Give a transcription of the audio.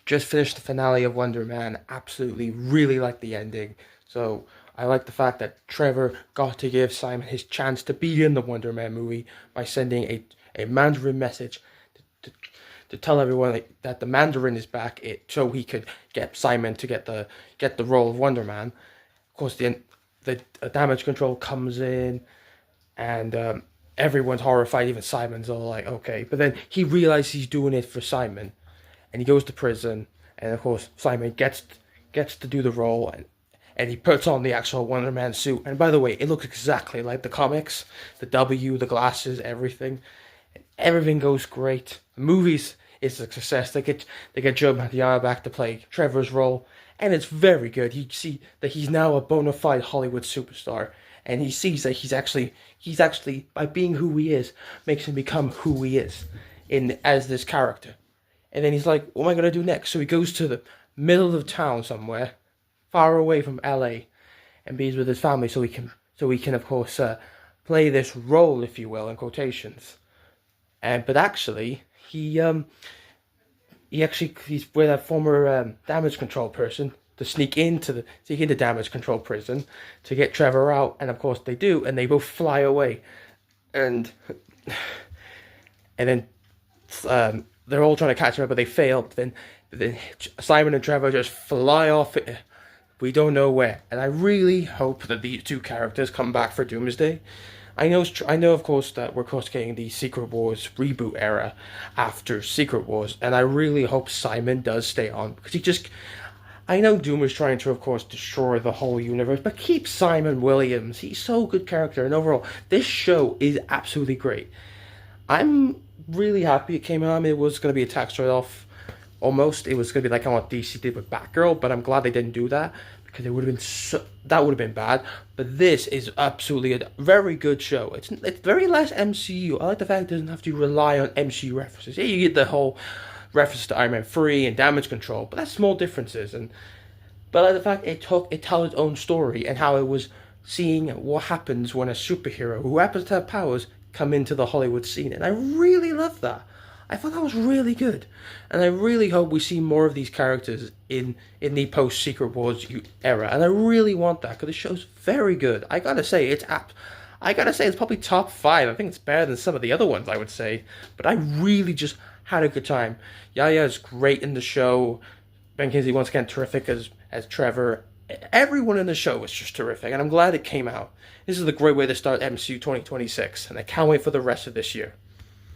just finished the finale of Wonderman. Absolutely, really like the ending. So I like the fact that Trevor got to give Simon his chance to be in the Wonderman movie by sending a Mandarin message to, to, to tell everyone that the Mandarin is back. So he could get Simon to get the role of Wonderman. Of course, the damage control comes in, and everyone's horrified. Even Simon's all like, okay, but then he realizes he's doing it for Simon, and he goes to prison. And of course, Simon gets to do the role, and he puts on the actual Wonder Man suit. And by the way, it looks exactly like the comics. The W, the glasses, everything goes great. The movies is a success. They get Joe Manganiello back to play Trevor's role, and it's very good. You see that he's now a bona fide Hollywood superstar, and he sees that he's actually by being who he is makes him become who he is in as this character. And then he's like, what am I gonna do next? So he goes to the middle of town somewhere, far away from LA, and be with his family so he can of course play this role, if you will, in quotations. And but actually he's with a former damage control person to sneak into damage control prison to get Trevor out, and of course they do, and they both fly away, and and then they're all trying to catch him up, but they fail. Then Simon and Trevor just fly off. We don't know where, and I really hope that these two characters come back for Doomsday. I know, of course, that we're of course getting the Secret Wars reboot era after Secret Wars, and I really hope Simon does stay on because I know Doom is trying to, of course, destroy the whole universe, but keep Simon Williams. He's so good character, and overall, this show is absolutely great. I'm really happy it came out. I mean, it was going to be a tax write-off, almost. It was going to be like what DC did with Batgirl, but I'm glad they didn't do that because that would have been bad. But this is absolutely a very good show. It's very less MCU. I like the fact it doesn't have to rely on MCU references. Yeah, you get the whole reference to Iron Man 3 and damage control, but that's small differences. But I like the fact it tells its own story and how it was seeing what happens when a superhero who happens to have powers come into the Hollywood scene, and I really love that. I thought that was really good, and I really hope we see more of these characters in the post Secret Wars era, and I really want that because the show's very good. I gotta say it's probably top five. I think it's better than some of the other ones, I would say, but I really just had a good time. Yaya is great in the show. Ben Kingsley once again terrific as Trevor. Everyone in the show was just terrific, and I'm glad it came out. This is a great way to start MCU 2026, and I can't wait for the rest of this year.